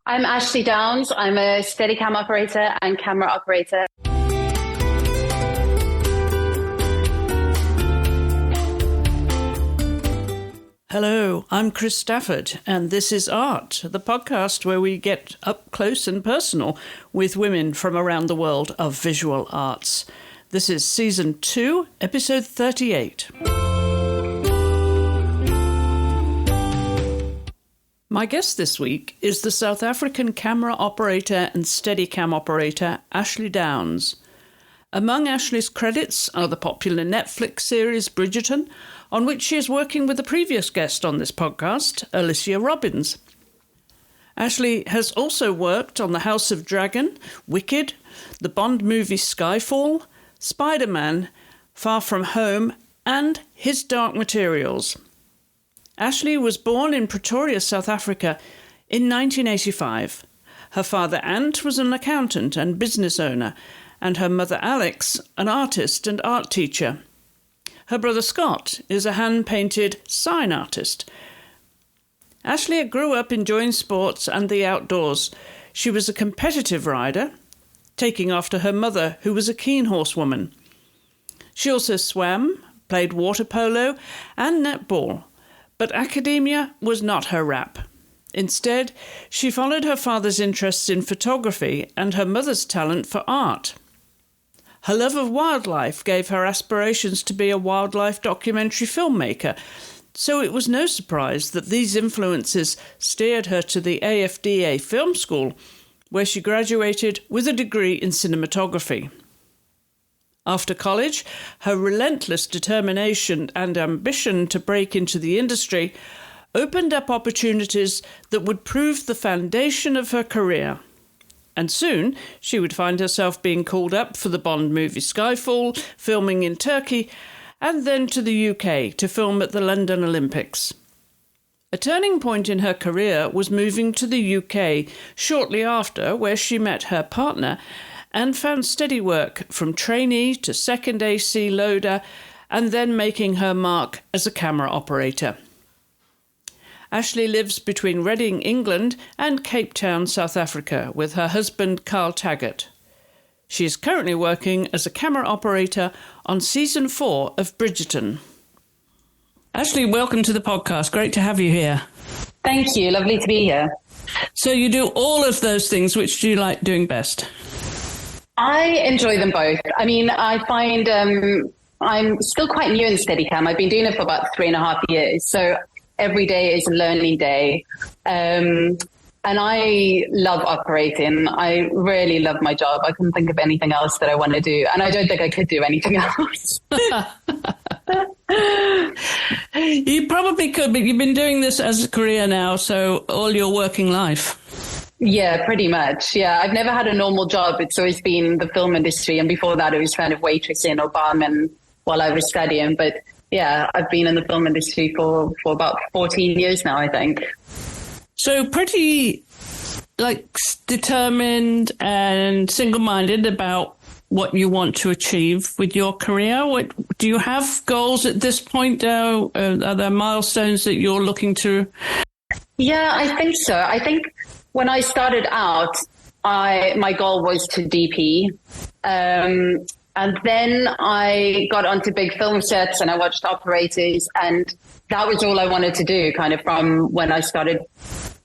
I'm Ashlea Downes. I'm a Steadicam operator and camera operator. Hello, I'm Chris Stafford, and this is Art, the podcast where we get up close and personal with women from around the world of visual arts. This is Season 2, Episode 38. My guest this week is the South African camera operator and Steadicam operator, Ashlea Downes. Among Ashlea's credits are the popular Netflix series Bridgerton, on which she is working with a previous guest on this podcast, Alicia Robbins. Ashlea has also worked on The House of Dragon, Wicked, the Bond movie Skyfall, Spider-Man, Far From Home, and His Dark Materials. Ashlea was born in Pretoria, South Africa in 1985. Her father, Ant, was an accountant and business owner, and her mother, Alex, an artist and art teacher. Her brother, Scott, is a hand-painted sign artist. Ashlea grew up enjoying sports and the outdoors. She was a competitive rider, taking after her mother, who was a keen horsewoman. She also swam, played water polo and netball. But academia was not her wrap. Instead, she followed her father's interests in photography and her mother's talent for art. Her love of wildlife gave her aspirations to be a wildlife documentary filmmaker, so it was no surprise that these influences steered her to the AFDA Film School, where she graduated with a degree in cinematography. After college, her relentless determination and ambition to break into the industry opened up opportunities that would prove the foundation of her career. And soon, she would find herself being called up for the Bond movie Skyfall, filming in Turkey, and then to the UK to film at the London Olympics. A turning point in her career was moving to the UK shortly after, where she met her partner and found steady work from trainee to second AC loader, and then making her mark as a camera operator. Ashlea lives between Reading, England and Cape Town, South Africa, with her husband Carl Taggart. She is currently working as a camera operator on Season 4 of Bridgerton. Ashlea, welcome to the podcast. Great to have you here. Thank you. Lovely to be here. So you do all of those things. Which do you like doing best? I enjoy them both. I mean, I find I'm still quite new in Steadicam. I've been doing it for about 3.5 years. So every day is a learning day. And I love operating. I really love my job. I couldn't think of anything else that I want to do. And I don't think I could do anything else. You probably could, but you've been doing this as a career now, so all your working life. Yeah, pretty much. Yeah, I've never had a normal job. It's always been the film industry. And before that, it was kind of waitressing or barman while I was studying. But yeah, I've been in the film industry for about 14 years now, I think. So pretty determined and single-minded about what you want to achieve with your career. Do you have goals at this point? Are there milestones that you're looking to? Yeah, I think so. I think when I started out, my goal was to DP. And then I got onto big film sets and I watched operators, and that was all I wanted to do kind of from when I started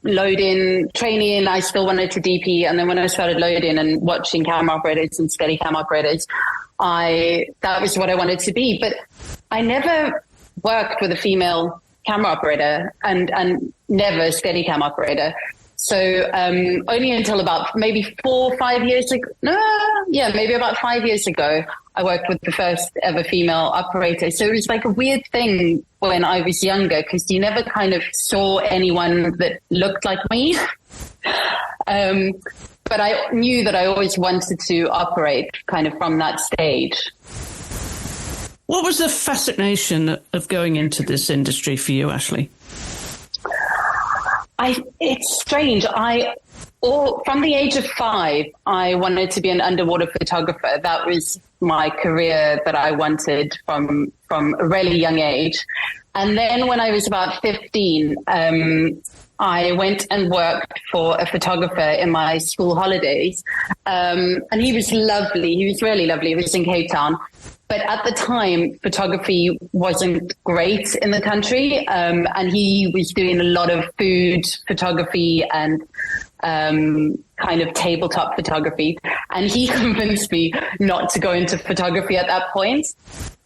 loading, training. I still wanted to DP. And then when I started loading and watching camera operators and Steadicam operators, that was what I wanted to be. But I never worked with a female camera operator and never a Steadicam operator. So only until about maybe 4 or 5 years ago, maybe about 5 years ago, I worked with the first ever female operator. So it was like a weird thing when I was younger, because you never kind of saw anyone that looked like me. But I knew that I always wanted to operate kind of from that stage. What was the fascination of going into this industry for you, Ashlea? It's strange. From the age of 5, I wanted to be an underwater photographer. That was my career that I wanted from a really young age. And then when I was about 15, I went and worked for a photographer in my school holidays. And he was lovely. He was really lovely. He was in Cape Town. But at the time, photography wasn't great in the country. And he was doing a lot of food photography and kind of tabletop photography. And he convinced me not to go into photography at that point.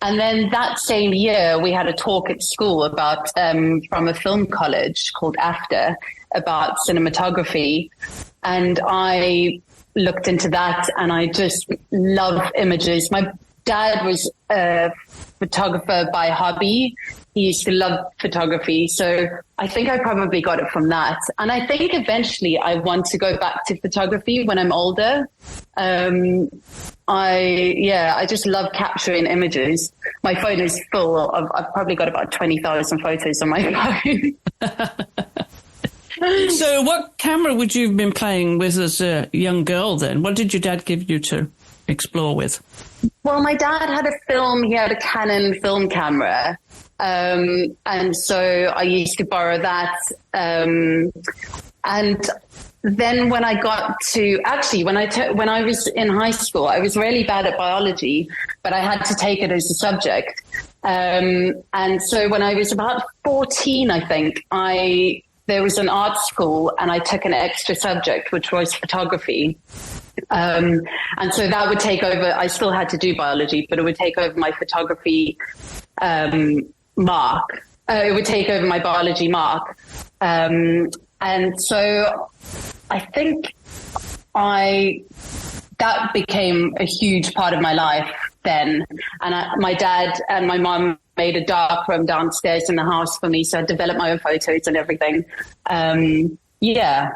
And then that same year, we had a talk at school about from a film college called AART about cinematography. And I looked into that, and I just love images. My dad was a photographer by hobby. He used to love photography. So I think I probably got it from that. And I think eventually I want to go back to photography when I'm older. I just love capturing images. My phone is full of, I've probably got about 20,000 photos on my phone. So what camera would you have been playing with as a young girl then? What did your dad give you to explore with? Well, my dad had he had a Canon film camera. And so I used to borrow that. And then when I got to, actually, when I was in high school, I was really bad at biology, but I had to take it as a subject. And so when I was about 14, I think, there was an art school and I took an extra subject, which was photography. And so that would take over, I still had to do biology, but it would take over my photography mark. It would take over my biology mark. And so I think that became a huge part of my life then. And my dad and my mom made a dark room downstairs in the house for me. So I developed my own photos and everything. Yeah.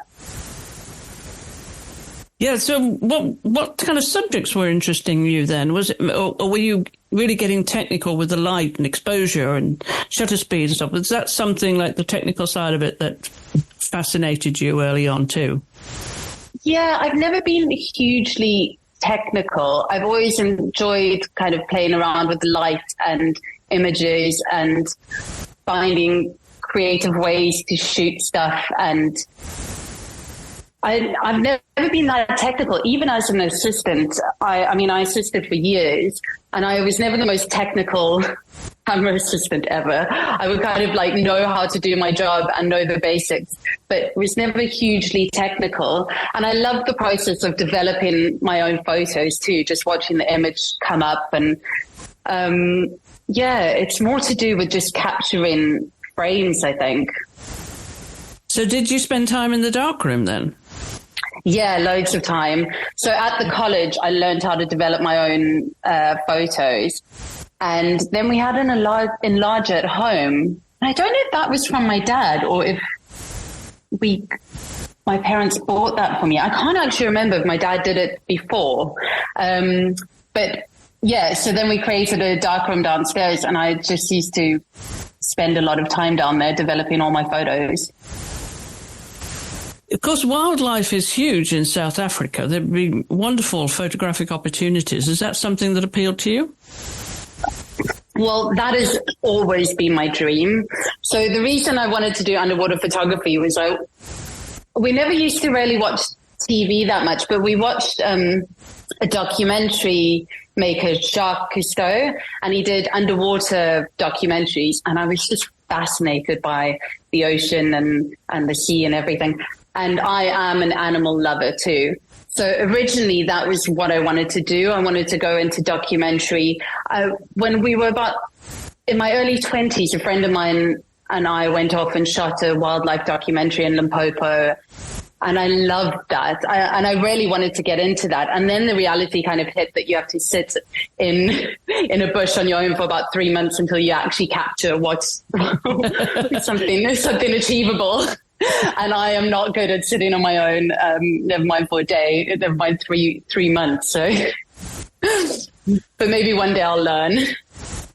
So what kind of subjects were interesting you then? Was it, or were you really getting technical with the light and exposure and shutter speed and stuff? Was that something like the technical side of it that fascinated you early on too? Yeah, I've never been hugely technical. I've always enjoyed kind of playing around with the light and images and finding creative ways to shoot stuff. And I've never been that technical, even as an assistant. I mean, I assisted for years, and I was never the most technical camera assistant ever. I would kind of like know how to do my job and know the basics, but was never hugely technical. And I love the process of developing my own photos too, just watching the image come up. And it's more to do with just capturing frames, I think. So did you spend time in the darkroom then? Yeah, loads of time. So at the college, I learned how to develop my own photos. And then we had an enlarger at home. I don't know if that was from my dad or if my parents bought that for me. I can't actually remember if my dad did it before. But yeah, so then we created a darkroom downstairs, and I just used to spend a lot of time down there developing all my photos. Of course, wildlife is huge in South Africa. There'd be wonderful photographic opportunities. Is that something that appealed to you? Well, that has always been my dream. So the reason I wanted to do underwater photography was we never used to really watch TV that much, but we watched a documentary maker, Jacques Cousteau, and he did underwater documentaries. And I was just fascinated by the ocean and the sea and everything. And I am an animal lover too. So originally that was what I wanted to do. I wanted to go into documentary. When we were about in my early 20s, a friend of mine and I went off and shot a wildlife documentary in Limpopo. And I loved that. And I really wanted to get into that. And then the reality kind of hit that you have to sit in a bush on your own for about 3 months until you actually capture what's something achievable. And I am not good at sitting on my own, never mind for a day, never mind three months. So, but maybe one day I'll learn.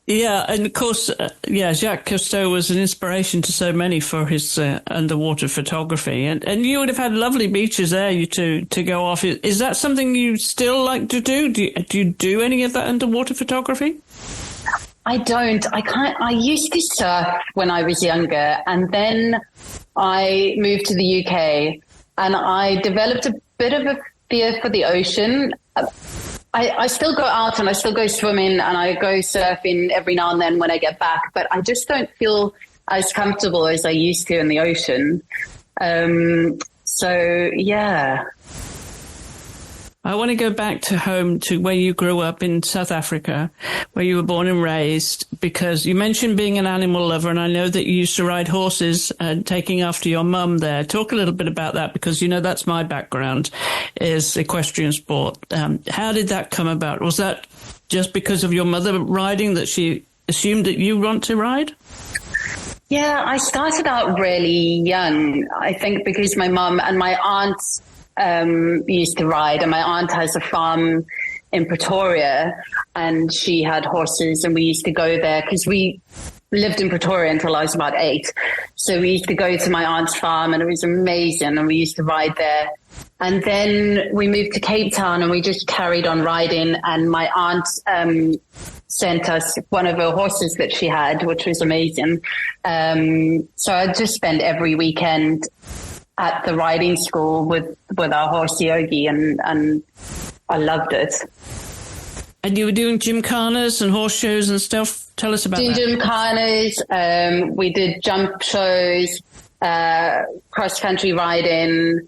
Yeah, and of course, Jacques Cousteau was an inspiration to so many for his underwater photography. And you would have had lovely beaches there to go off. Is that something you still like to do? Do you do any of that underwater photography? I don't. I used to surf when I was younger, and then I moved to the UK, and I developed a bit of a fear for the ocean. I still go out and I still go swimming and I go surfing every now and then when I get back, but I just don't feel as comfortable as I used to in the ocean. So, yeah. I want to go back to home to where you grew up in South Africa, where you were born and raised, because you mentioned being an animal lover, and I know that you used to ride horses and taking after your mum there. Talk a little bit about that, because, you know, that's my background, is equestrian sport. How did that come about? Was that just because of your mother riding that she assumed that you want to ride? Yeah, I started out really young, I think because my mum and my aunt used to ride, and my aunt has a farm in Pretoria, and she had horses, and we used to go there because we lived in Pretoria until I was about 8. So we used to go to my aunt's farm, and it was amazing, and we used to ride there. And then we moved to Cape Town, and we just carried on riding, and my aunt sent us one of her horses that she had, which was amazing. So I just spent every weekend at the riding school with our horse Yogi, and I loved it. And you were doing gymkhanas and horse shows and stuff. Tell us about that. Gymkhanas, we did jump shows, cross-country riding.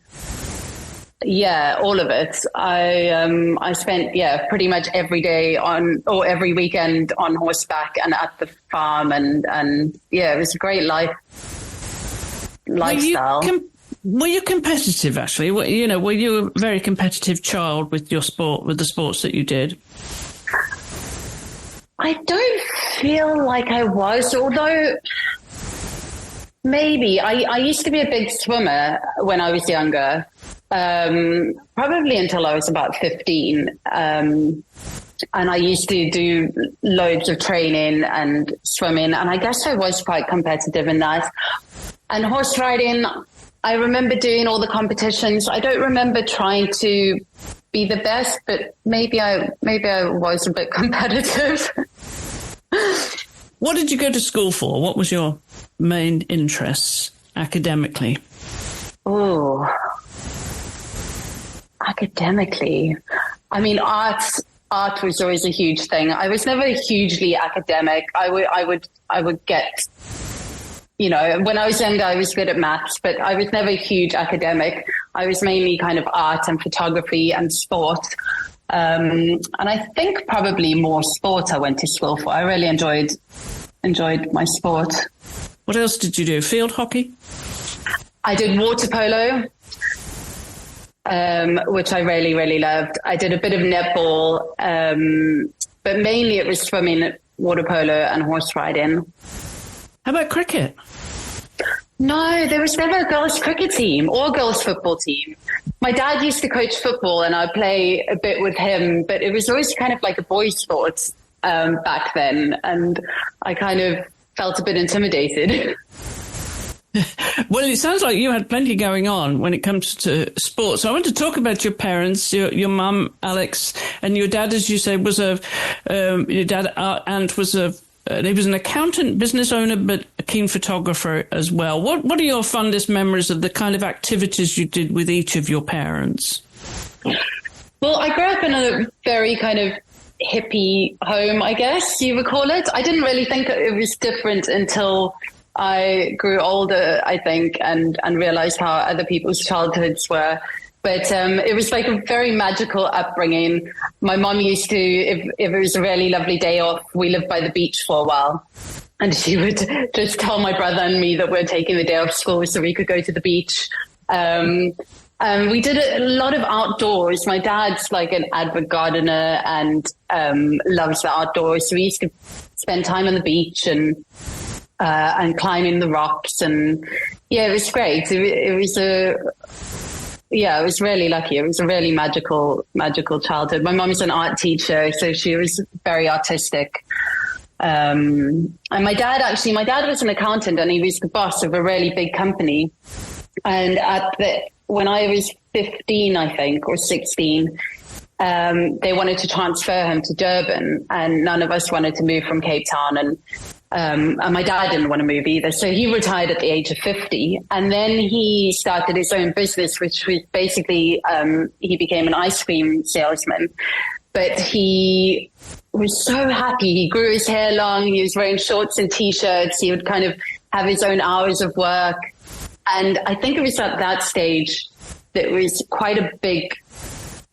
Yeah, all of it. I spent, pretty much every day every weekend on horseback and at the farm, and it was a great lifestyle. Were you competitive, Ashley? Were you a very competitive child with your sport, with the sports that you did? I don't feel like I was, although maybe. I used to be a big swimmer when I was younger, probably until I was about 15. And I used to do loads of training and swimming, and I guess I was quite competitive in that. And horse riding, I remember doing all the competitions. I don't remember trying to be the best, but maybe I was a bit competitive. What did you go to school for? What was your main interests academically? Oh, academically. I mean, art was always a huge thing. I was never hugely academic. I would get, when I was younger, I was good at maths, but I was never a huge academic. I was mainly kind of art and photography and sport. And I think probably more sport I went to school for. I really enjoyed my sport. What else did you do? Field hockey? I did water polo, which I really, really loved. I did a bit of netball, but mainly it was swimming, water polo and horse riding. How about cricket? No, there was never a girls' cricket team or girls' football team. My dad used to coach football, and I'd play a bit with him, but it was always kind of like a boys' sport back then, and I kind of felt a bit intimidated. Well, it sounds like you had plenty going on when it comes to sports. So I want to talk about your parents, your mum, Alex, and your dad, as you say, was he was an accountant, business owner, but a keen photographer as well. What are your fondest memories of the kind of activities you did with each of your parents? Well, I grew up in a very kind of hippie home, I guess you would call it. I didn't really think it was different until I grew older, I think, and realized how other people's childhoods were. But it was like a very magical upbringing. My mom used to, if it was a really lovely day off, we lived by the beach for a while. And she would just tell my brother and me that we're taking the day off school so we could go to the beach. We did a lot of outdoors. My dad's like an avid gardener and loves the outdoors. So we used to spend time on the beach and climbing the rocks. And yeah, it was great. It was really lucky. It was a really magical childhood. My mom is an art teacher, so she was very artistic. And my dad was an accountant, and he was the boss of a really big company. And when I was 15, I think, or 16, they wanted to transfer him to Durban, and none of us wanted to move from Cape Town. And my dad didn't want to move either. So he retired at the age of 50. And then he started his own business, which was basically, he became an ice cream salesman. But he was so happy. He grew his hair long. He was wearing shorts and T-shirts. He would kind of have his own hours of work. And I think it was at that stage that was quite a big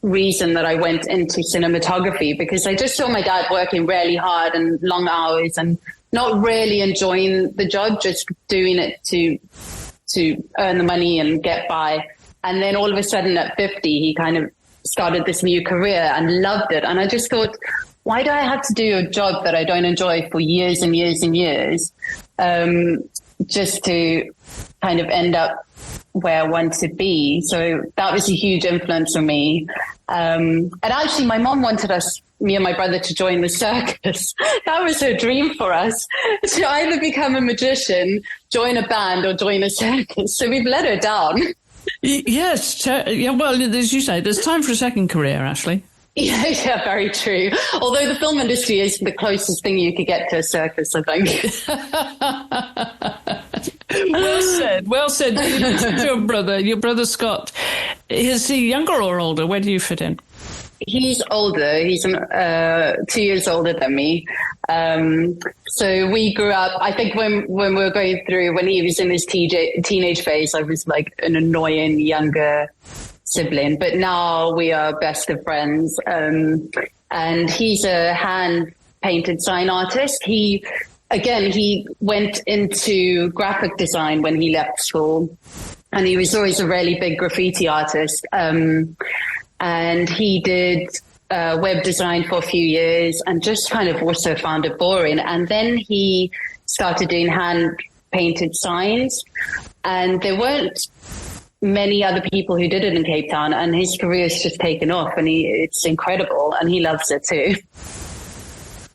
reason that I went into cinematography, because I just saw my dad working really hard and long hours and not really enjoying the job, just doing it to earn the money and get by. And then all of a sudden at 50, he kind of started this new career and loved it. And I just thought, why do I have to do a job that I don't enjoy for years and years and years, just to kind of end up where I want to be? So that was a huge influence on me. And actually, my mom wanted me and my brother to join the circus. That was her dream for us, to either become a magician, join a band, or join a circus. So we've let her down. Yes. Yeah. Well, as you say, there's time for a second career, Ashlea. Yeah, very true. Although the film industry is the closest thing you could get to a circus, I think. Well said. Well said. Your brother Scott, is he younger or older? Where do you fit in? He's older. He's 2 years older than me. So we grew up, I think when we were going through, when he was in his teenage phase, I was like an annoying younger sibling, but now we are best of friends. And he's a hand painted sign artist. He went into graphic design when he left school, and he was always a really big graffiti artist. And he did web design for a few years and just kind of also found it boring. And then he started doing hand painted signs, and there weren't many other people who did it in Cape Town, and his career's just taken off, and it's incredible, and he loves it too.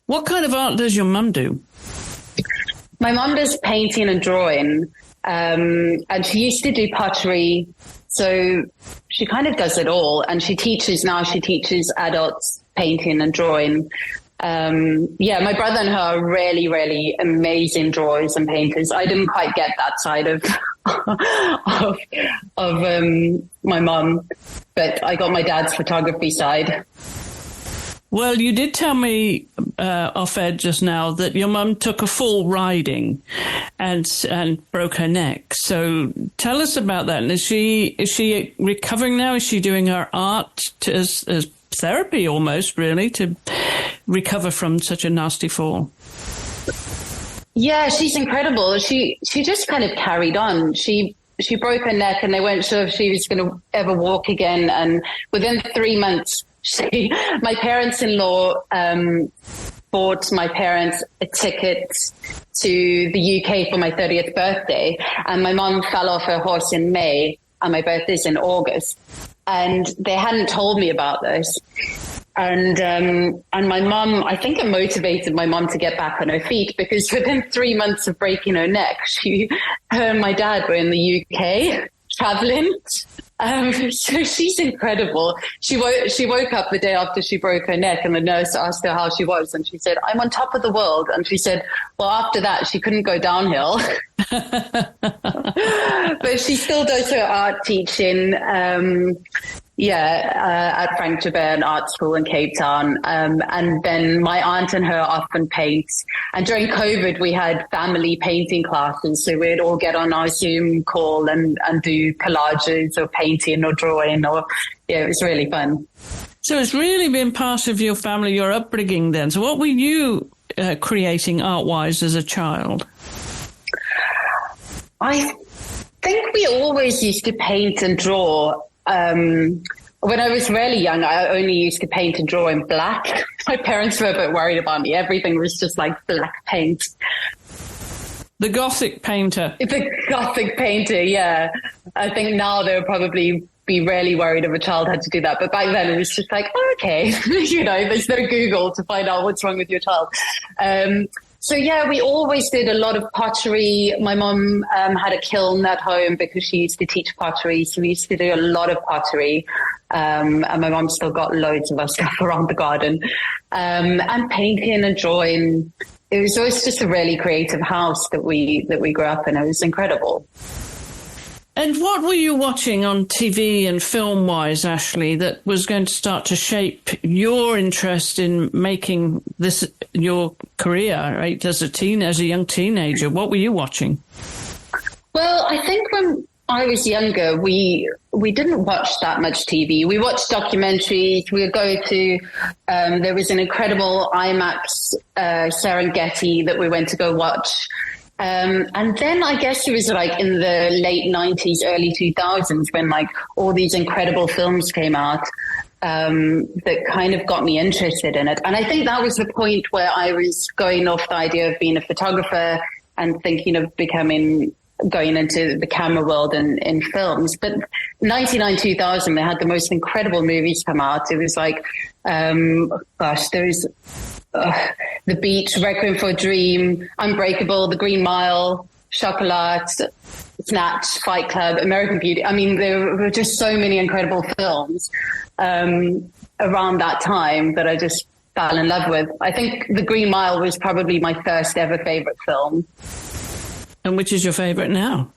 What kind of art does your mum do? My mum does painting and drawing, and she used to do pottery, so she kind of does it all. And she teaches adults painting and drawing. My brother and her are really, really amazing drawers and painters. I didn't quite get that side of my mum, but I got my dad's photography side. Well, you did tell me off air just now that your mum took a fall riding and broke her neck. So tell us about that. And is she recovering now? Is she doing her art as therapy almost, really, to recover from such a nasty fall? Yeah, she's incredible. She just kind of carried on. She broke her neck, and they weren't sure if she was going to ever walk again. And within 3 months, my parents-in-law bought my parents a ticket to the UK for my 30th birthday. And my mom fell off her horse in May, and my birthday's in August. And they hadn't told me about this. And my mom, I think it motivated my mom to get back on her feet, because within 3 months of breaking her neck, her and my dad were in the UK traveling. So she's incredible. She woke up the day after she broke her neck, and the nurse asked her how she was, and she said, "I'm on top of the world." And she said, well, after that, she couldn't go downhill. But she still does her art teaching. At Frank Joubert Art School in Cape Town. And then my aunt and her often paint. And during COVID, we had family painting classes. So we'd all get on our Zoom call and do collages or painting or drawing. It was really fun. So it's really been part of your family, your upbringing then. So what were you creating art-wise as a child? I think we always used to paint and draw. When I was really young, I only used to paint and draw in black. My parents were a bit worried about me. Everything was just like black paint. The Gothic painter. The Gothic painter, yeah. I think now they would probably be really worried if a child had to do that. But back then it was just like, okay, there's no Google to find out what's wrong with your child. So yeah, we always did a lot of pottery. My mom had a kiln at home because she used to teach pottery. So we used to do a lot of pottery. And my mom still got loads of our stuff around the garden. And painting and drawing. It was always just a really creative house that we grew up in. It was incredible. And what were you watching on TV and film-wise, Ashlea, that was going to start to shape your interest in making this your career, right? As a young teenager, what were you watching? Well, I think when I was younger, we didn't watch that much TV. We watched documentaries. We would go to, there was an incredible IMAX Serengeti that we went to go watch. And then I guess it was like in the late 90s, early 2000s when like all these incredible films came out that kind of got me interested in it. And I think that was the point where I was going off the idea of being a photographer and thinking of going into the camera world and in films. But 99, 2000, they had the most incredible movies come out. It was like, there's The Beach, Requiem for a Dream, Unbreakable, The Green Mile, Chocolat, Snatch, Fight Club, American Beauty. I mean, there were just so many incredible films around that time that I just fell in love with. I think The Green Mile was probably my first ever favorite film. And which is your favorite now?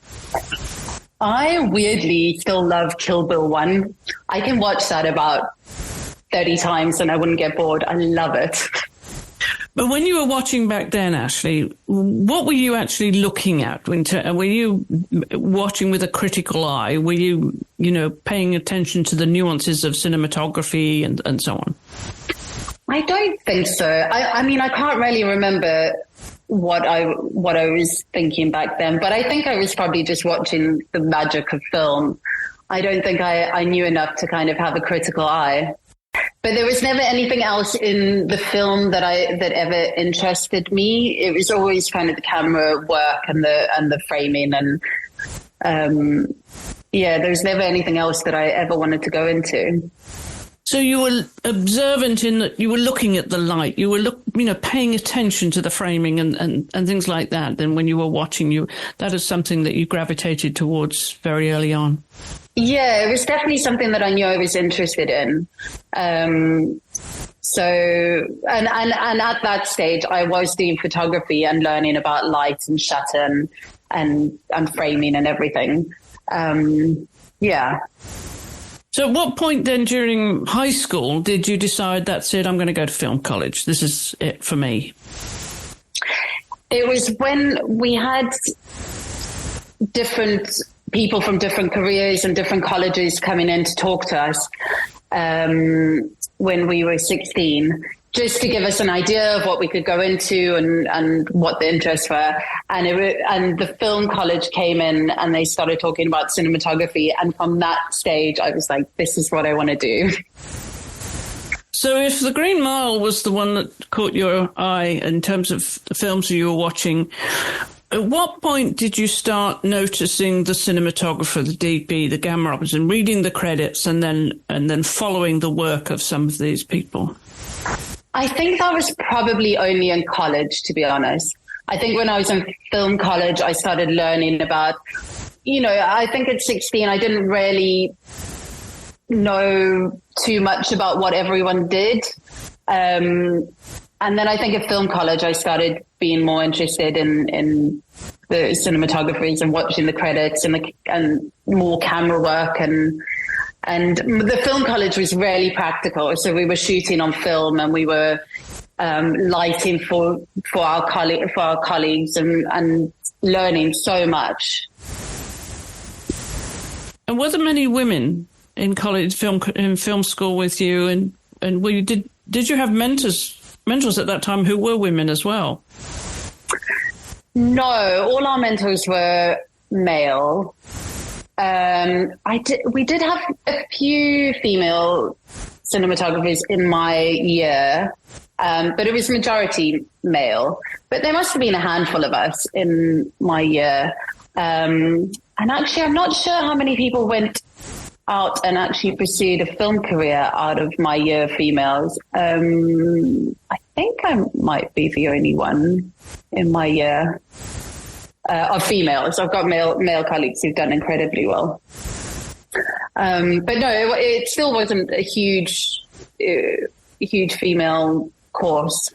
I weirdly still love Kill Bill 1. I can watch that about 30 times and I wouldn't get bored. I love it. But when you were watching back then, Ashlea, what were you actually looking at? Were you watching with a critical eye? Were you, paying attention to the nuances of cinematography and so on? I don't think so. I mean, I can't really remember what I was thinking back then, but I think I was probably just watching the magic of film. I don't think I knew enough to kind of have a critical eye. But there was never anything else in the film that ever interested me. It was always kind of the camera work and the framing and there was never anything else that I ever wanted to go into. So you were observant in that you were looking at the light, you were paying attention to the framing and things like that. And when you were watching, that is something that you gravitated towards very early on. Yeah, it was definitely something that I knew I was interested in. So at that stage, I was doing photography and learning about light and shutter and framing and everything. Yeah. So at what point then during high school did you decide that's it, I'm going to go to film college? This is it for me. It was when we had different people from different careers and different colleges coming in to talk to us when we were 16, just to give us an idea of what we could go into and what the interests were. And the film college came in and they started talking about cinematography. And from that stage, I was like, this is what I want to do. So if The Green Mile was the one that caught your eye in terms of the films you were watching, at what point did you start noticing the cinematographer, the DP, the camera operators, and reading the credits and then following the work of some of these people? I think that was probably only in college, to be honest. I think when I was in film college, I started learning about, I think at 16, I didn't really know too much about what everyone did. And then I think at film college, I started being more interested in the cinematographers and watching the credits and more camera work. And the film college was really practical. So we were shooting on film and we were lighting for our colleagues and learning so much. And were there many women in college in film school with you? And did you have mentors at that time who were women as well? No, all our mentors were male. We did have a few female cinematographers in my year, but it was majority male. But there must have been a handful of us in my year. And actually, I'm not sure how many people went out and actually pursued a film career out of my year of females. I think I might be the only one in my year of females. I've got male colleagues who've done incredibly well. But no, it still wasn't a huge female course.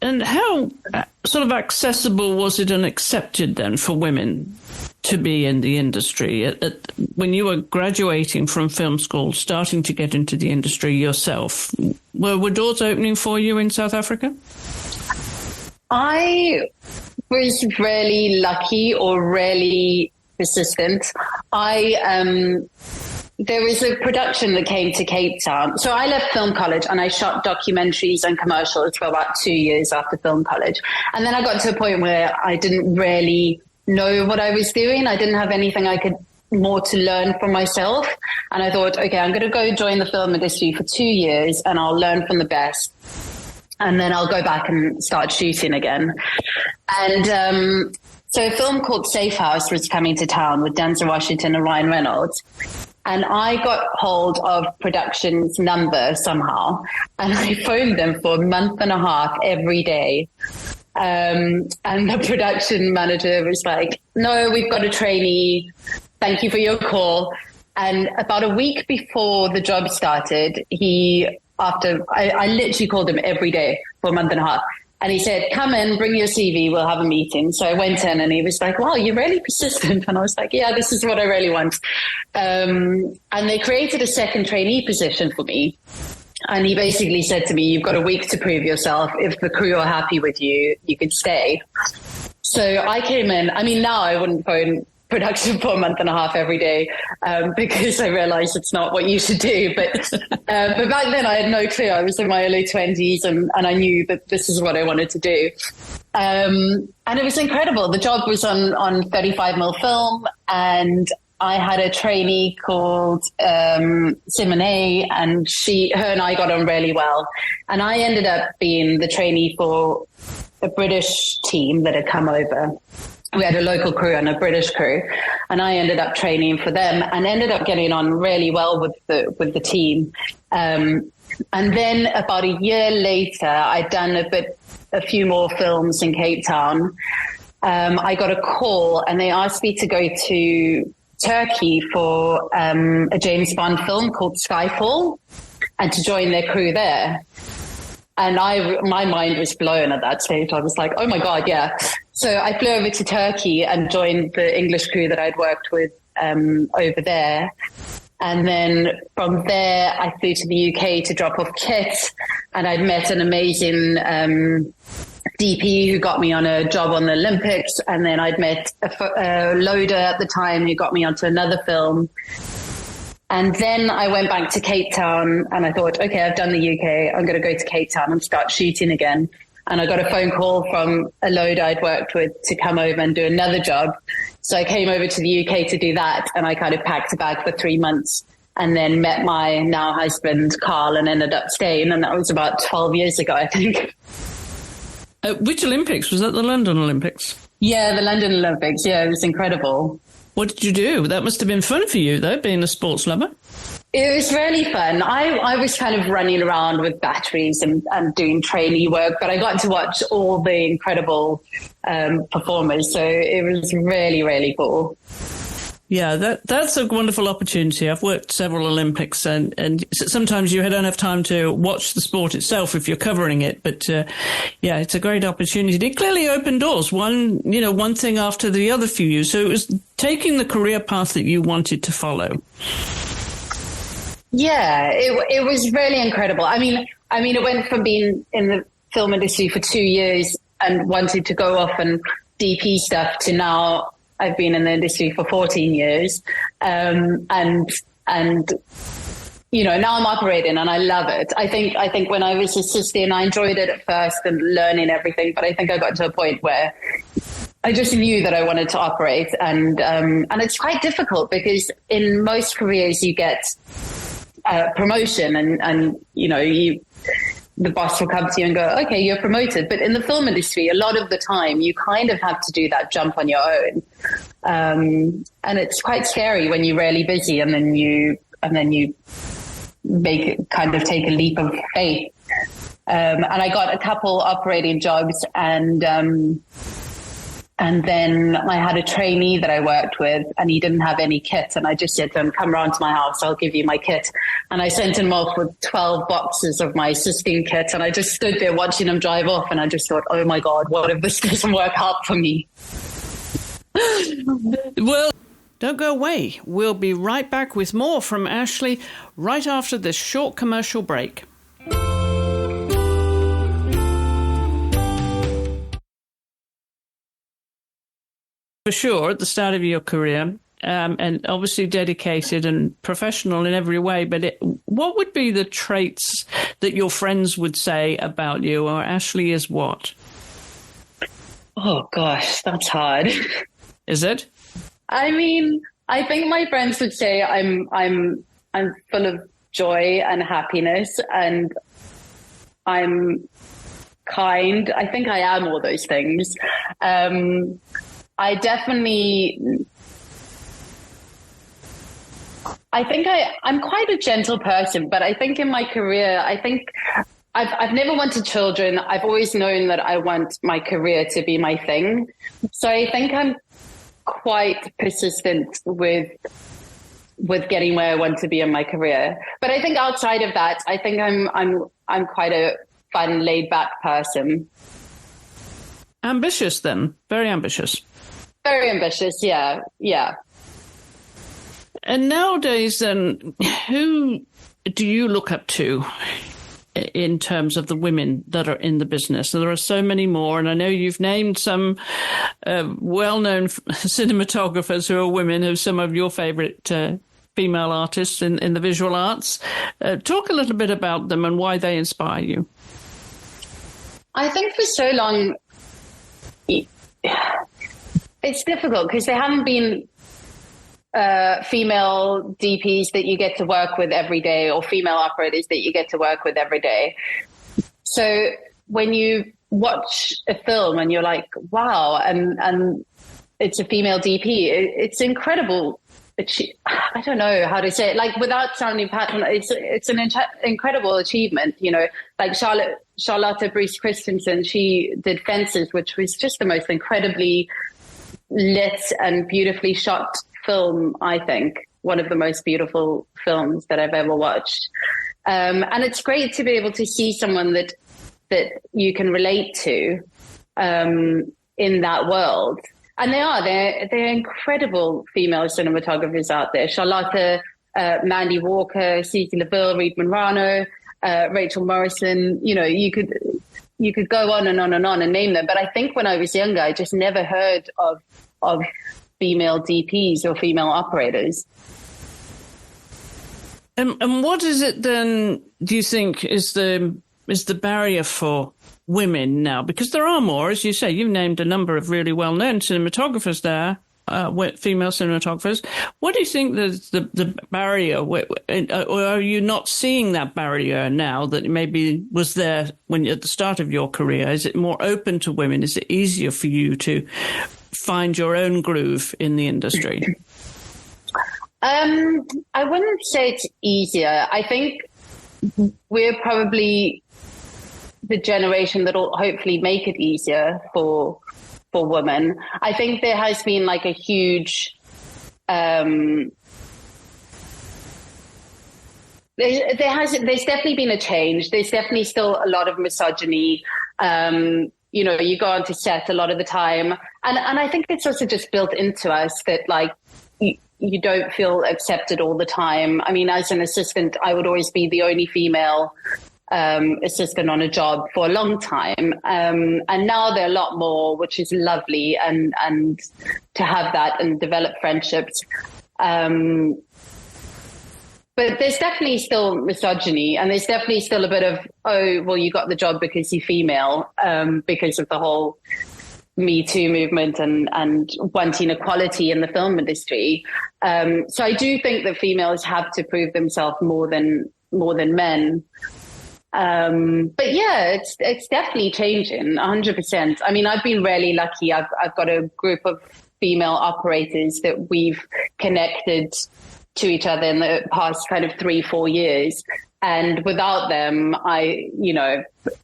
And how sort of accessible was it and accepted then for women to be in the industry? When you were graduating from film school, starting to get into the industry yourself, were doors opening for you in South Africa? I was really lucky or really persistent. There was a production that came to Cape Town. So I left film college and I shot documentaries and commercials for about 2 years after film college. And then I got to a point where I didn't really know what I was doing. I didn't have anything more to learn for myself. And I thought, okay, I'm going to go join the film industry for 2 years and I'll learn from the best. And then I'll go back and start shooting again. And so a film called Safe House was coming to town with Denzel Washington and Ryan Reynolds. And I got hold of production's number somehow, and I phoned them for a month and a half every day. And the production manager was like, no, we've got a trainee. Thank you for your call. And about a week before the job started, I literally called him every day for a month and a half. And he said, come in, bring your CV, we'll have a meeting. So I went in and he was like, wow, you're really persistent. And I was like, yeah, this is what I really want. And they created a second trainee position for me. And he basically said to me, you've got a week to prove yourself. If the crew are happy with you, you can stay. So I came in. I mean, now I wouldn't phone production for a month and a half every day because I realized it's not what you should do. But back then I had no clue. I was in my early 20s and I knew that this is what I wanted to do. And it was incredible. The job was on 35mm film, and I had a trainee called Simone, and her and I got on really well. And I ended up being the trainee for a British team that had come over. We had a local crew and a British crew, and I ended up training for them and ended up getting on really well with the team. And then about a year later, I'd done a few more films in Cape Town. I got a call and they asked me to go to Turkey for a James Bond film called Skyfall and to join their crew there. And my mind was blown at that stage. I was like, oh my God, yeah. So I flew over to Turkey and joined the English crew that I'd worked with over there. And then from there, I flew to the UK to drop off kit. And I'd met an amazing DP who got me on a job on the Olympics. And then I'd met a loader at the time who got me onto another film. And then I went back to Cape Town and I thought, okay, I've done the UK. I'm going to go to Cape Town and start shooting again. And I got a phone call from a loader I'd worked with to come over and do another job. So I came over to the UK to do that. And I kind of packed a bag for 3 months and then met my now husband, Carl, and ended up staying. And that was about 12 years ago, I think. Which Olympics? Was that the London Olympics? Yeah, the London Olympics. Yeah, it was incredible. What did you do? That must have been fun for you, though, being a sports lover. It was really fun. I was kind of running around with batteries and doing trainee work, but I got to watch all the incredible performers. So it was really, really cool. Yeah, that's a wonderful opportunity. I've worked several Olympics and sometimes you don't have time to watch the sport itself if you're covering it. But yeah, it's a great opportunity. It clearly opened doors, one thing after the other for you. So it was taking the career path that you wanted to follow. Yeah, it was really incredible. I mean, it went from being in the film industry for 2 years and wanted to go off and DP stuff to now I've been in the industry for 14 years. And now I'm operating and I love it. I think when I was assisting, I enjoyed it at first and learning everything, but I think I got to a point where I just knew that I wanted to operate. And it's quite difficult because in most careers you get promotion and the boss will come to you and go, okay, you're promoted. But in the film industry, a lot of the time you kind of have to do that jump on your own. And it's quite scary when you're really busy and then you take a leap of faith. And I got a couple operating jobs, and then I had a trainee that I worked with, and he didn't have any kit. And I just said to him, come round to my house, I'll give you my kit. And I sent him off with 12 boxes of my assisting kit. And I just stood there watching him drive off. And I just thought, oh my God, what if this doesn't work out for me? Well, don't go away. We'll be right back with more from Ashlea right after this short commercial break. For sure, at the start of your career, and obviously dedicated and professional in every way, but what would be the traits that your friends would say about you, or Ashlea is what? Oh gosh, that's hard. Is it? I mean, I think my friends would say I'm full of joy and happiness, and I'm kind. I think I am all those things. I think I'm quite a gentle person, but I think in my career, I've never wanted children. I've always known that I want my career to be my thing. So I think I'm quite persistent with getting where I want to be in my career. But I think outside of that, I think I'm quite a fun, laid back person. Ambitious then, very ambitious. Very ambitious, yeah. And nowadays, then, who do you look up to in terms of the women that are in the business? There are so many more, and I know you've named some well-known cinematographers who are women, who are some of your favourite female artists in the visual arts. Talk a little bit about them and why they inspire you. I think for so long, it's difficult because there haven't been female DPs that you get to work with every day, or female operators that you get to work with every day. So when you watch a film and you're like, wow, and it's a female DP, it's incredible. I don't know how to say it, like without sounding patronizing, it's an incredible achievement, you know, like Charlotte Bruce Christensen, she did Fences, which was just the most incredibly lit and beautifully shot film, I think. One of the most beautiful films that I've ever watched. And it's great to be able to see someone that you can relate to in that world. And they're incredible female cinematographers out there. Charlotte, Mandy Walker, Cece LaVille, Reed Monrano, Rachel Morrison, you know, you could go on and on and on and name them. But I think when I was younger, I just never heard of female DPs or female operators. And what is it then, do you think, is the barrier for women now? Because there are more, as you say, you've named a number of really well-known cinematographers there, female cinematographers. What do you think the barrier, or are you not seeing that barrier now that maybe was there when at the start of your career? Is it more open to women? Is it easier for you to find your own groove in the industry? I wouldn't say it's easier. I think we're probably the generation that will hopefully make it easier for women. I think there has been like a huge there's definitely been a change. There's definitely still a lot of misogyny. You know, you go onto set a lot of the time, and I think it's also just built into us that like you don't feel accepted all the time. I mean, as an assistant, I would always be the only female assistant on a job for a long time. And now there are a lot more, which is lovely, and to have that and develop friendships. But there's definitely still misogyny, and there's definitely still a bit of, oh, well, you got the job because you're female, because of the whole Me Too movement and wanting equality in the film industry. So I do think that females have to prove themselves more than men. But yeah, it's definitely changing 100%. I mean, I've been really lucky. I've got a group of female operators that we've connected to each other in the past kind of 3-4 years. And without them,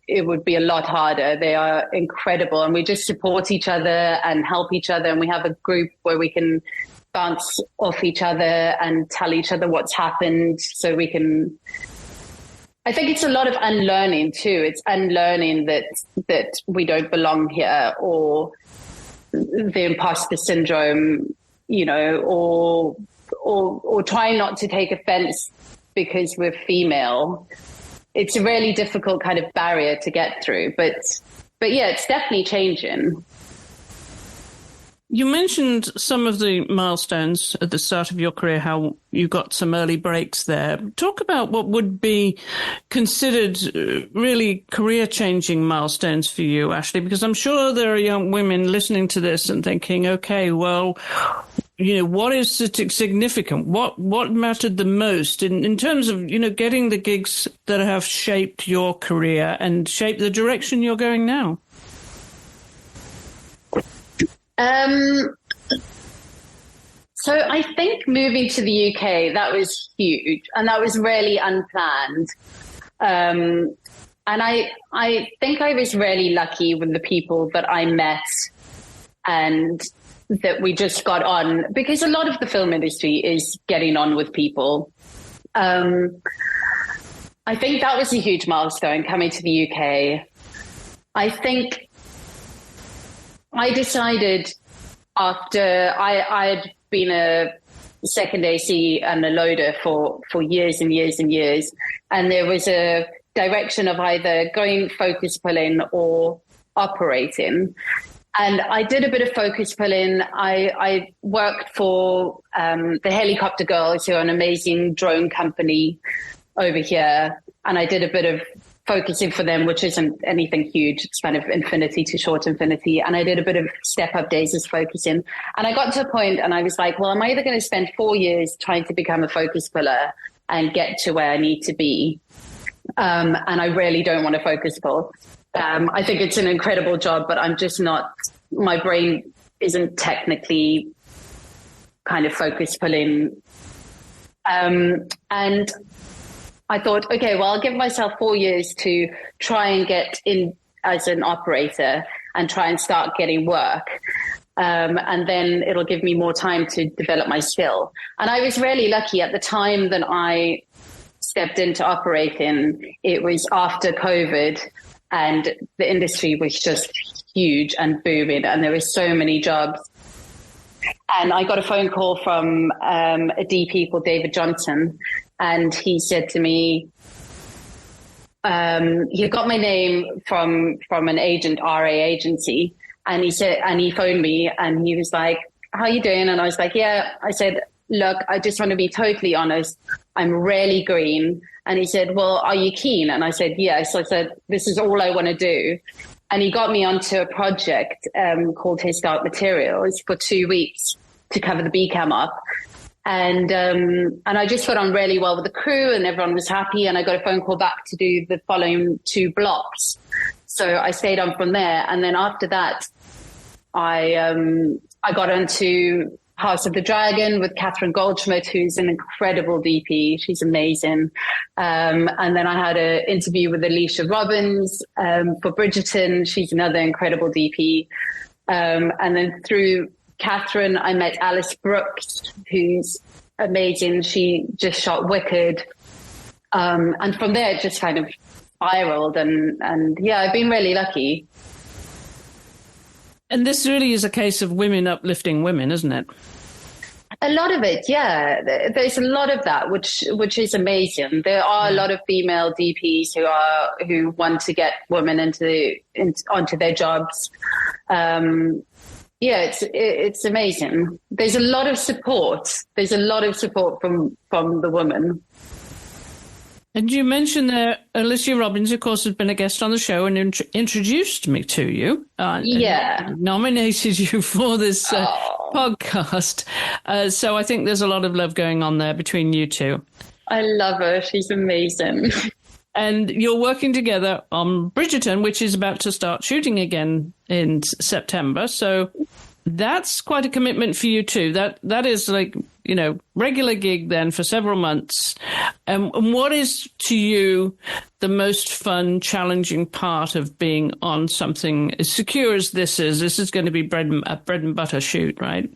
it would be a lot harder. They are incredible. And we just support each other and help each other. And we have a group where we can bounce off each other and tell each other what's happened. So we can, I think it's a lot of unlearning too. It's unlearning that we don't belong here, or the imposter syndrome, or trying not to take offense because we're female. It's a really difficult kind of barrier to get through, but yeah, it's definitely changing. You mentioned some of the milestones at the start of your career, how you got some early breaks there. Talk about what would be considered really career-changing milestones for you, Ashlea, because I'm sure there are young women listening to this and thinking, okay, well, what is significant? What mattered the most in terms of, getting the gigs that have shaped your career and shaped the direction you're going now? So I think moving to the UK, that was huge, and that was really unplanned. And I think I was really lucky with the people that I met and that we just got on, because a lot of the film industry is getting on with people. I think that was a huge milestone coming to the UK. I think I decided after I'd been a second AC and a loader for years and years and years, and there was a direction of either going focus pulling or operating. And I did a bit of focus pulling. I worked for the Helicopter Girls, who are an amazing drone company over here. And I did a bit of focusing for them, which isn't anything huge. It's kind of infinity to short infinity. And I did a bit of step-up days as focusing. And I got to a point and I was like, well, I'm either going to spend 4 years trying to become a focus puller and get to where I need to be. And I really don't want to focus pull. I think it's an incredible job, but I'm just not, my brain isn't technically kind of focus pulling. And I thought, okay, well, I'll give myself 4 years to try and get in as an operator and try and start getting work. And then it'll give me more time to develop my skill. And I was really lucky at the time that I stepped into operating. It was after COVID, and the industry was just huge and booming, and there were so many jobs. And I got a phone call from a DP called David Johnson, and he said to me, he got my name from an agent, RA agency, and he phoned me and he was like, "How are you doing?" And I was like, "Yeah." I said, "Look, I just want to be totally honest. I'm really green." And he said, "Well, are you keen?" And I said, "Yes." I said, "This is all I want to do." And he got me onto a project called His Dark Materials for 2 weeks to cover the BCAM up. And I just got on really well with the crew, and everyone was happy. And I got a phone call back to do the following 2 blocks. So I stayed on from there. And then after that, I got into House of the Dragon with Catherine Goldschmidt, who's an incredible DP. She's amazing. And then I had an interview with Alicia Robbins for Bridgerton. She's another incredible DP. And then through Catherine, I met Alice Brooks, who's amazing. She just shot Wicked. And from there, it just kind of spiraled. And yeah, I've been really lucky. And this really is a case of women uplifting women, isn't it? A lot of it, yeah. There's a lot of that, which is amazing. There are a lot of female DPs who want to get women onto their jobs. Yeah, it's amazing. There's a lot of support. There's a lot of support from the women. And you mentioned there, Alicia Robbins, of course, has been a guest on the show and introduced me to you. Yeah. Nominated you for this podcast. So I think there's a lot of love going on there between you two. I love her. She's amazing. And you're working together on Bridgerton, which is about to start shooting again in September. So That's quite a commitment for you too. That is like, regular gig then for several months. And what is to you the most fun, challenging part of being on something as secure as this is? This is going to be a bread and butter shoot, right?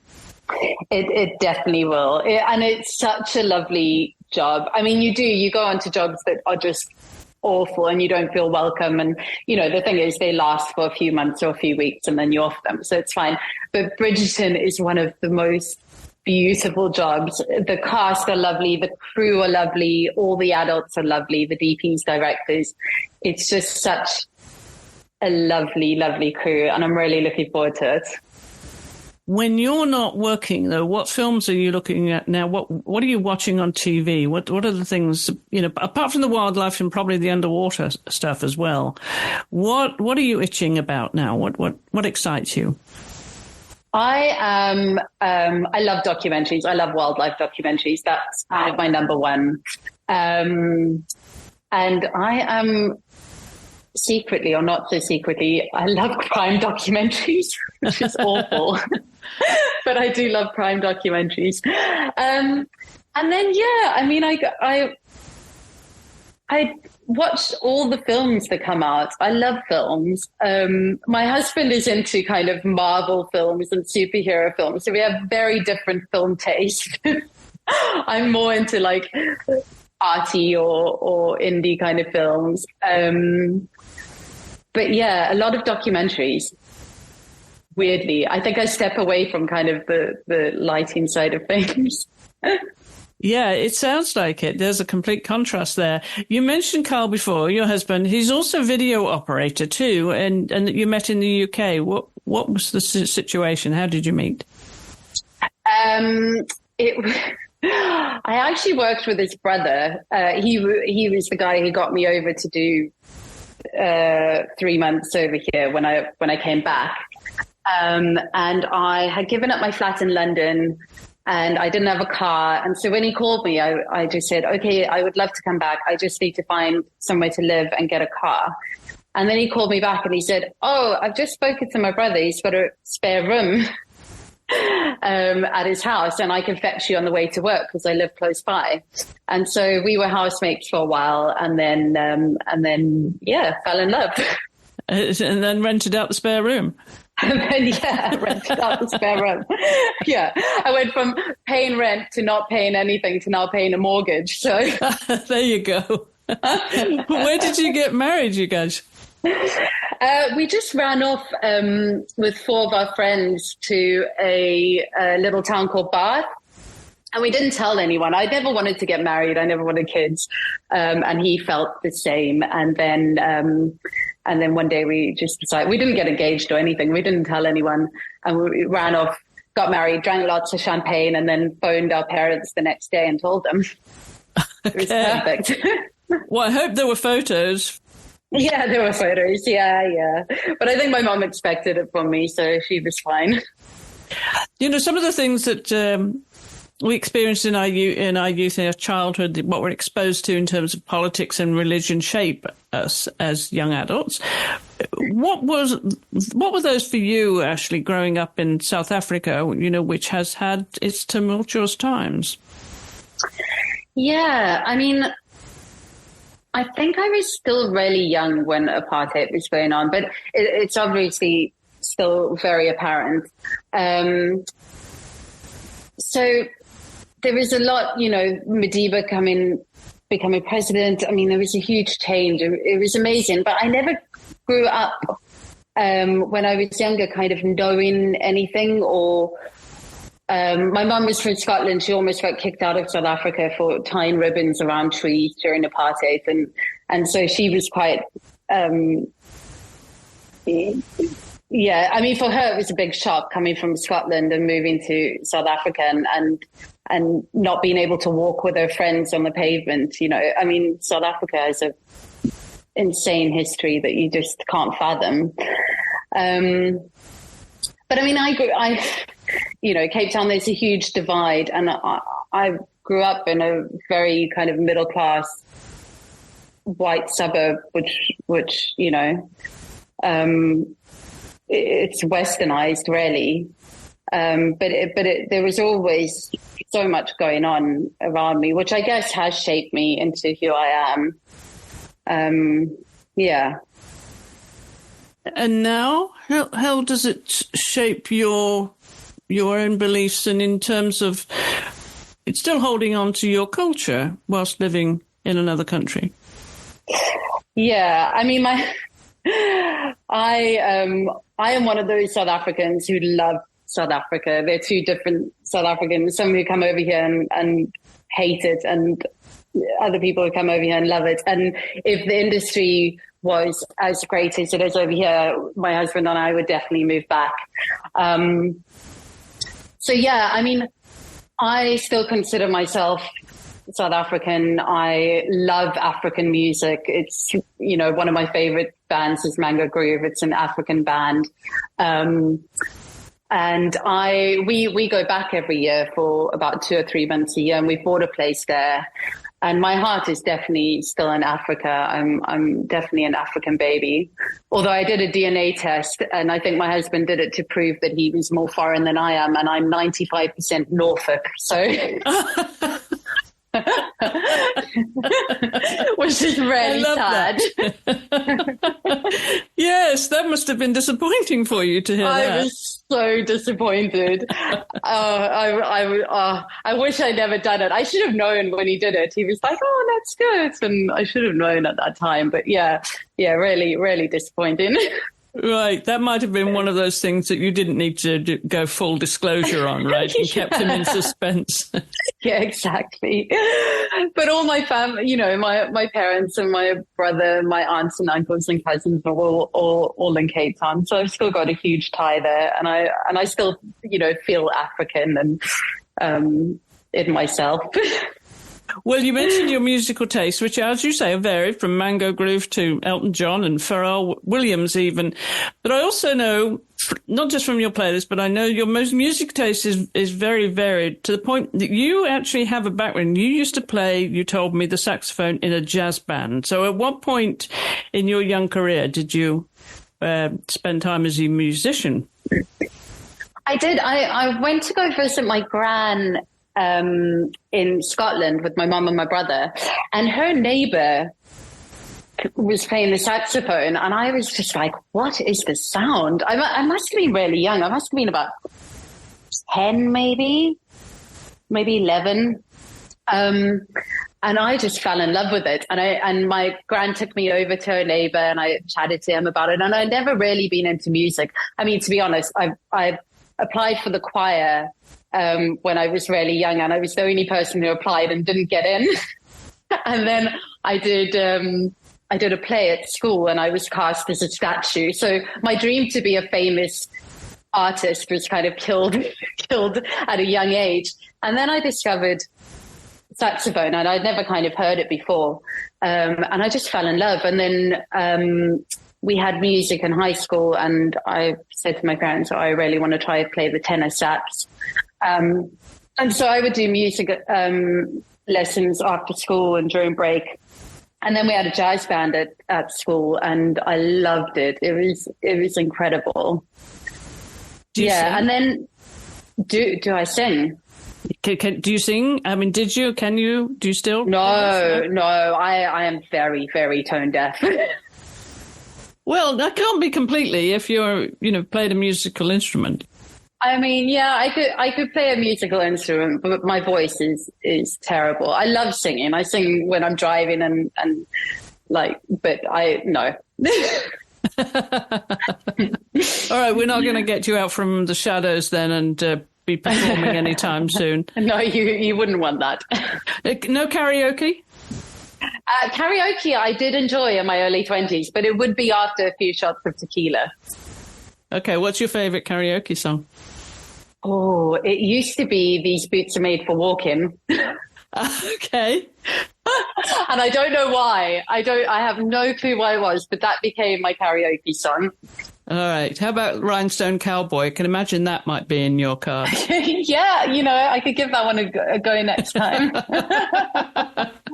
It definitely will. And it's such a lovely job. I mean, you go on to jobs that are just awful and you don't feel welcome. And, the thing is they last for a few months or a few weeks and then you're off them. So it's fine. But Bridgerton is one of the most beautiful jobs. The cast are lovely. The crew are lovely. All the adults are lovely. The DPs, directors. It's just such a lovely, lovely crew. And I'm really looking forward to it. When you're not working, though, what films are you looking at now? What are you watching on TV? What are the things, apart from the wildlife and probably the underwater stuff as well? What are you itching about now? What excites you? I love documentaries. I love wildlife documentaries. That's kind of my number one. And I am secretly, or not so secretly, I love crime documentaries, which is awful. But I do love crime documentaries. And then, I watch all the films that come out. I love films. My husband is into kind of Marvel films and superhero films. So we have very different film tastes. I'm more into like arty or indie kind of films. But yeah, a lot of documentaries. Weirdly, I think I step away from kind of the lighting side of things. Yeah, it sounds like it. There's a complete contrast there. You mentioned Carl before, your husband. He's also a video operator too, and you met in the UK. What was the situation? How did you meet? I actually worked with his brother. He was the guy who got me over to do 3 months over here when I came back. And I had given up my flat in London and I didn't have a car. And so when he called me, I just said, okay, I would love to come back. I just need to find somewhere to live and get a car. And then he called me back and he said, oh, I've just spoken to my brother. He's got a spare room at his house and I can fetch you on the way to work because I live close by. And so we were housemates for a while and then fell in love. And then rented out the spare room. And then, rented out the spare room. Yeah, I went from paying rent to not paying anything to now paying a mortgage. So there you go. Where did you get married, you guys? We just ran off with 4 of our friends to a little town called Bath. And we didn't tell anyone. I never wanted to get married. I never wanted kids. And he felt the same. And then one day we just decided, we didn't get engaged or anything. We didn't tell anyone. And we ran off, got married, drank lots of champagne, and then phoned our parents the next day and told them. It was perfect. Well, I hope there were photos. Yeah, there were photos. Yeah. But I think my mom expected it from me, so she was fine. Some of the things that we experienced in our youth, in our childhood, what we're exposed to in terms of politics and religion shape us as young adults. What were those for you, Ashley, growing up in South Africa, which has had its tumultuous times? Yeah, I mean, I think I was still really young when apartheid was going on, but it's obviously still very apparent. So there was a lot, Madiba becoming president. I mean, there was a huge change. It was amazing, but I never grew up when I was younger kind of knowing anything or my mum was from Scotland. She almost got kicked out of South Africa for tying ribbons around trees during apartheid. And so she was quite, yeah, I mean, for her, it was a big shock coming from Scotland and moving to South Africa and not being able to walk with her friends on the pavement. I mean, South Africa has a insane history that you just can't fathom. But I mean, Cape Town, there's a huge divide, and I grew up in a very kind of middle class white suburb, which it's westernized really. There was always so much going on around me, which I guess has shaped me into who I am. Yeah. And now, how does it shape your own beliefs, and in terms of it's still holding on to your culture whilst living in another country? Yeah, I mean, I am one of those South Africans who love South Africa. There are two different South Africans, some who come over here and hate it, and other people who come over here and love it. And if the industry was as great as it is over here, my husband and I would definitely move back. So yeah, I mean, I still consider myself South African. I love African music. It's, one of my favorite bands is Mango Groove. It's an African band. And we go back every year for about 2 or 3 months a year, and we've bought a place there. And my heart is definitely still in Africa. I'm definitely an African baby. Although I did a DNA test, and I think my husband did it to prove that he was more foreign than I am, and I'm 95% Norfolk. So, which is really sad. Yes, that must have been disappointing for you to hear that. I was so disappointed. I wish I'd never done it. I should have known when he did it. He was like, "Oh, that's good," and I should have known at that time. But yeah, really, really disappointing. Right, that might have been one of those things that you didn't need to go full disclosure on, right? You kept him in suspense. Yeah, exactly. But all my family, my parents and my brother, my aunts and uncles and cousins are all in Cape Town. So I've still got a huge tie there, and I still, feel African and in myself. Well, you mentioned your musical taste, which, as you say, are varied from Mango Groove to Elton John and Pharrell Williams even. But I also know, not just from your playlist, but I know your music taste is very varied, to the point that you actually have a background. You used to play, you told me, the saxophone in a jazz band. So at what point in your young career did you spend time as a musician? I did. I went to go visit my gran in Scotland with my mum and my brother, and her neighbour was playing the saxophone, and I was just like, what is the sound? I must have been really young. I must have been about 10, maybe 11. And I just fell in love with it. And my gran took me over to her neighbour, and I chatted to him about it. And I'd never really been into music. I mean, to be honest, I applied for the choir when I was really young, and I was the only person who applied and didn't get in. And then I did a play at school, and I was cast as a statue. So my dream to be a famous artist was kind of killed at a young age. And then I discovered saxophone, and I'd never kind of heard it before. And I just fell in love. And then we had music in high school, and I said to my parents, I really want to try to play the tenor sax. And so I would do music lessons after school and during break. And then we had a jazz band at school, and I loved it. It was incredible. Do you sing? And then do I sing? Do you sing? I mean, did you? Can you? Do you still? No. I am very, very tone deaf. Well, that can't be completely if you're, played a musical instrument. I mean, yeah, I could play a musical instrument, but my voice is terrible. I love singing. I sing when I'm driving and but no. All right, we're not going to get you out from the shadows then and be performing anytime soon. No, you wouldn't want that. No karaoke? Karaoke I did enjoy in my early 20s, but it would be after a few shots of tequila. Okay, what's your favorite karaoke song? Oh, it used to be These Boots Are Made for Walking. Okay. And I don't know why. I have no clue why it was, but that became my karaoke song. All right. How about Rhinestone Cowboy? I can imagine that might be in your card. Yeah, I could give that one a go next time.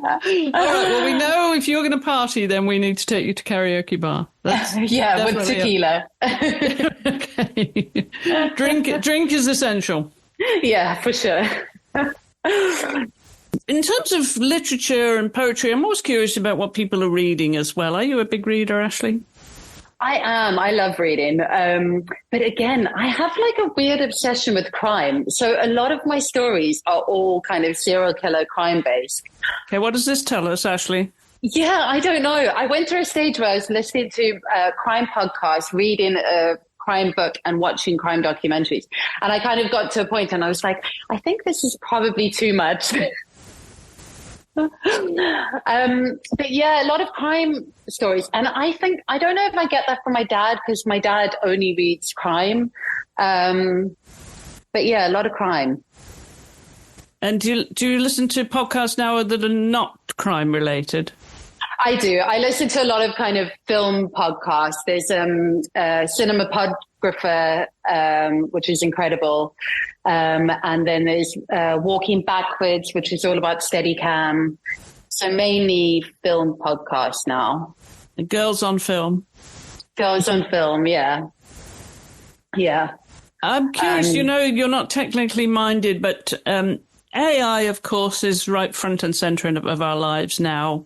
right. Well, we know if you're going to party, then we need to take you to karaoke bar. Yeah, with tequila. Okay. Drink is essential. Yeah, for sure. In terms of literature and poetry, I'm always curious about what people are reading as well. Are you a big reader, Ashlea? I am. I love reading. But again, I have like a weird obsession with crime. So a lot of my stories are all kind of serial killer crime based. Okay, what does this tell us, Ashlea? Yeah, I don't know. I went through a stage where I was listening to crime podcasts, reading a crime book and watching crime documentaries. And I kind of got to a point and I was like, I think this is probably too much. But yeah, a lot of crime stories. And I don't know if I get that from my dad, because my dad only reads crime. But yeah, a lot of crime. And do you listen to podcasts now that are not crime related? I do. I listen to a lot of kind of film podcasts. There's a cinematographer, which is incredible. And then there's Walking Backwards, which is all about Steadicam. So mainly film podcasts now. Girls on Film. Girls on Film, yeah. Yeah. I'm curious, you're not technically minded, but AI, of course, is right front and center of our lives now.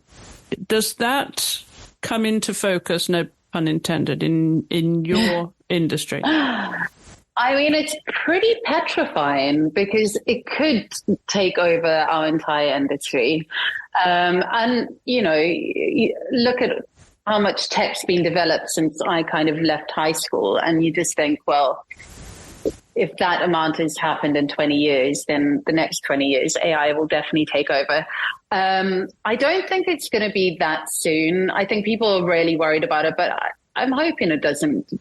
Does that come into focus, no pun intended, in your industry? I mean, it's pretty petrifying because it could take over our entire industry. And, look at how much tech's been developed since I kind of left high school. And you just think, well, if that amount has happened in 20 years, then the next 20 years, AI will definitely take over. I don't think it's going to be that soon. I think people are really worried about it, but I'm hoping it doesn't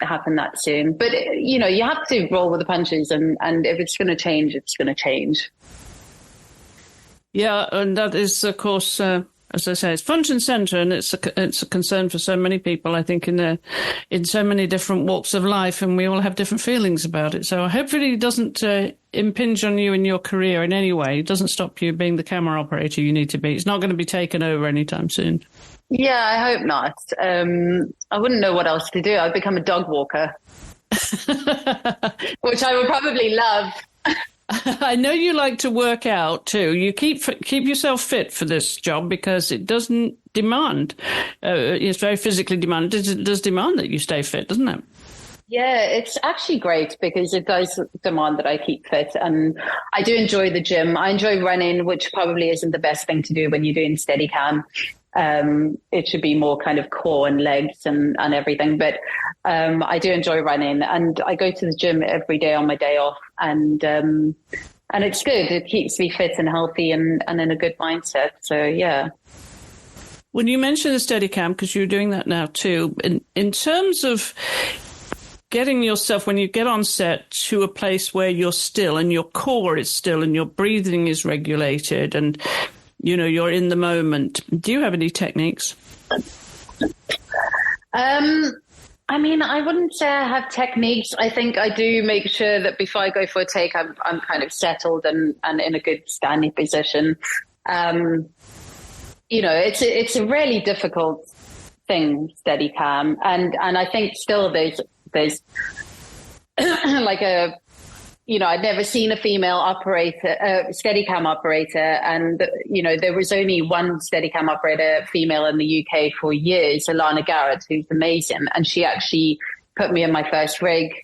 happen that soon. But, you have to roll with the punches, and if it's going to change, it's going to change. Yeah, and that is, of course, as I say, it's front and center, and it's a concern for so many people, I think, in so many different walks of life, and we all have different feelings about it. So hopefully it doesn't impinge on you in your career in any way. It doesn't stop you being the camera operator you need to be. It's not going to be taken over anytime soon. Yeah, I hope not. I wouldn't know what else to do. I'd become a dog walker, which I would probably love. I know you like to work out too. You keep yourself fit for this job because it doesn't demand. It's very physically demanded. It does demand that you stay fit, doesn't it? Yeah, it's actually great because it does demand that I keep fit, and I do enjoy the gym. I enjoy running, which probably isn't the best thing to do when you're doing Steadicam. It should be more kind of core and legs and everything. But I do enjoy running, and I go to the gym every day on my day off, and it's good. It keeps me fit and healthy and in a good mindset. So, yeah. When you mentioned the Steadicam, because you're doing that now too, in terms of getting yourself, when you get on set, to a place where you're still and your core is still and your breathing is regulated and you're in the moment. Do you have any techniques? I mean, I wouldn't say I have techniques. I think I do make sure that before I go for a take, I'm kind of settled and in a good standing position. It's a really difficult thing, Steadicam, and I think still there's like I'd never seen a female operator, Steadicam operator. And, there was only one Steadicam operator female in the UK for years, Alana Garrett, who's amazing. And she actually put me in my first rig.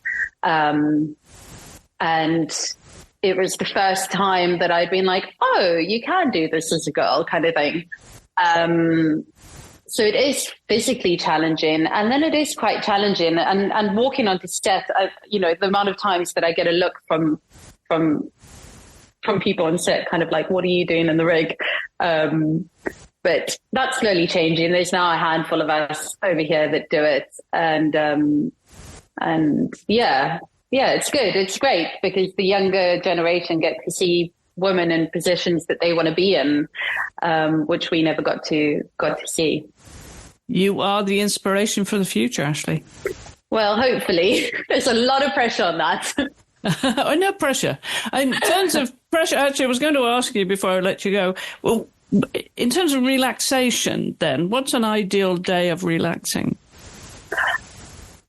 And it was the first time that I'd been like, oh, you can do this as a girl kind of thing. So it is physically challenging, and then it is quite challenging. And walking onto set, the amount of times that I get a look from people on set, kind of like, what are you doing in the rig? But that's slowly changing. There's now a handful of us over here that do it, and yeah, it's good. It's great because the younger generation get to see women in positions that they want to be in, which we never got to see. You are the inspiration for the future, Ashlea. Well, hopefully. There's a lot of pressure on that. Oh, no pressure. In terms of pressure, actually, I was going to ask you before I let you go, well, In terms of relaxation, then, what's an ideal day of relaxing?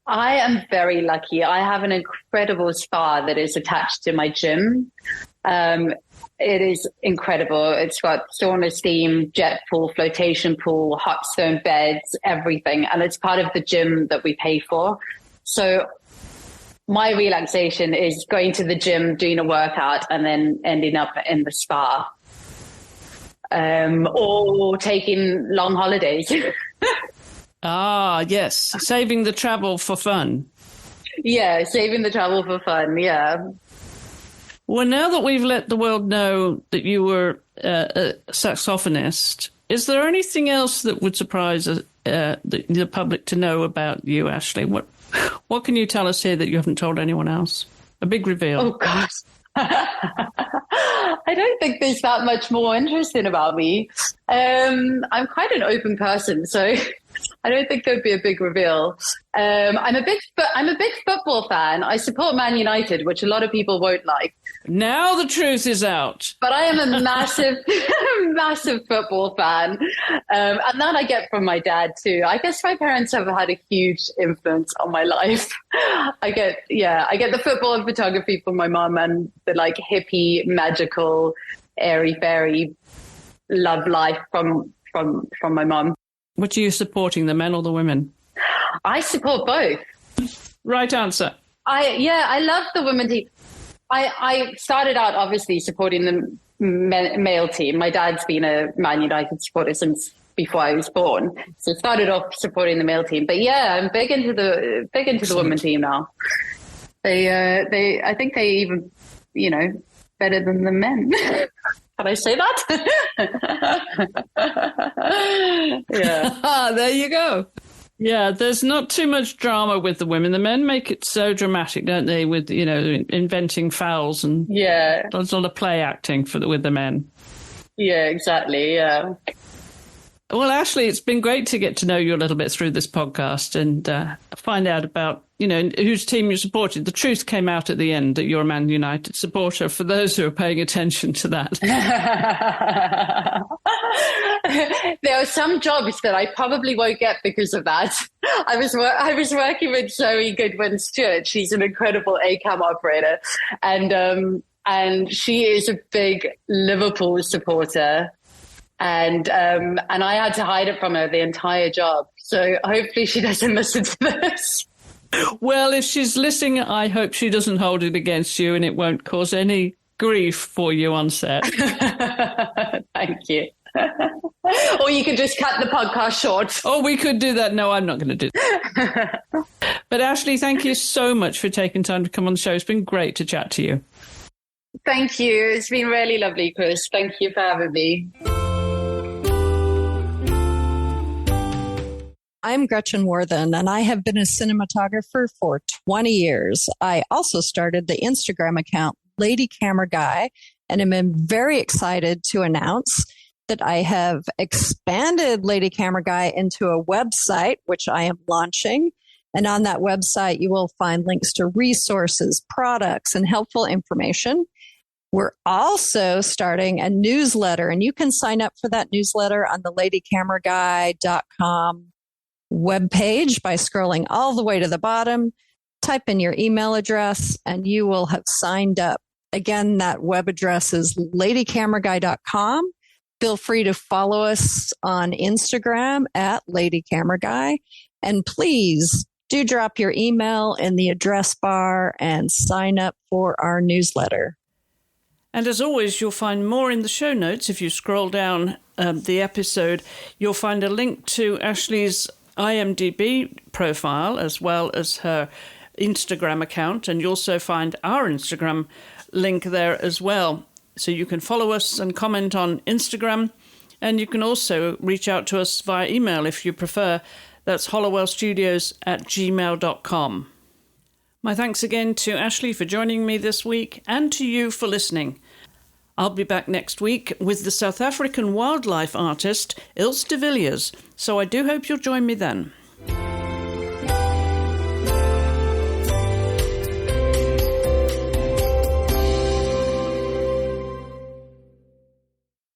I am very lucky. I have an incredible spa that is attached to my gym. It is incredible. It's got sauna, steam, jet pool, flotation pool, hot stone beds, everything. And it's part of the gym that we pay for. So my relaxation is going to the gym, doing a workout, and then ending up in the spa. Or taking long holidays. Ah, yes. Saving the travel for fun. Yeah, saving the travel for fun, yeah. Well, now that we've let the world know that you were a saxophonist, is there anything else that would surprise the public to know about you, Ashlea? What can you tell us here that you haven't told anyone else? A big reveal. Oh, gosh. I don't think there's that much more interesting about me. I'm quite an open person, so I don't think there'd be a big reveal. I'm a big football fan. I support Man United, which a lot of people won't like. Now the truth is out. But I am a massive, massive football fan. And that I get from my dad too. I guess my parents have had a huge influence on my life. I get the football and photography from my mom, and the like hippie, magical, airy fairy love life from my mom. What are you supporting, the men or the women? I support both. Right answer. I love the women team. I started out obviously supporting the male team. My dad's been a Man United supporter since before I was born, so started off supporting the male team. But yeah, I'm big into the women team now. I think they even, better than the men. Can I say that? Yeah. There you go. Yeah, there's not too much drama with the women. The men make it so dramatic, don't they, with, inventing fouls and there's a lot of play acting with the men. Yeah, exactly, yeah. Well, Ashlea, it's been great to get to know you a little bit through this podcast and find out about, whose team you supported. The truth came out at the end that you're a Man United supporter, for those who are paying attention to that. There are some jobs that I probably won't get because of that. I was working with Zoe Goodwin-Stewart. She's an incredible ACAM operator. And she is a big Liverpool supporter. And I had to hide it from her the entire job. So hopefully she doesn't listen to this. Well, if she's listening, I hope she doesn't hold it against you and it won't cause any grief for you on set. Thank you. Or you could just cut the podcast short. Oh, we could do that. No, I'm not going to do that. But Ashlea, thank you so much for taking time to come on the show. It's been great to chat to you. Thank you. It's been really lovely, Chris. Thank you for having me. I'm Gretchen Worthen, and I have been a cinematographer for 20 years. I also started the Instagram account Lady Camera Guy, and I'm very excited to announce that I have expanded Lady Camera Guy into a website, which I am launching. And on that website, you will find links to resources, products, and helpful information. We're also starting a newsletter, and you can sign up for that newsletter on the ladycameraguy.com webpage by scrolling all the way to the bottom, type in your email address, and you will have signed up. Again, that web address is ladycameraguy.com. Feel free to follow us on Instagram at ladycameraguy. And please do drop your email in the address bar and sign up for our newsletter. And as always, you'll find more in the show notes. If you scroll down the episode, you'll find a link to Ashlea's IMDb profile as well as her Instagram account. And you'll also find our Instagram link there as well. So you can follow us and comment on Instagram. And you can also reach out to us via email if you prefer. That's hollowellstudios@gmail.com. My thanks again to Ashlea for joining me this week and to you for listening. I'll be back next week with the South African wildlife artist Ilse de Villiers, so I do hope you'll join me then.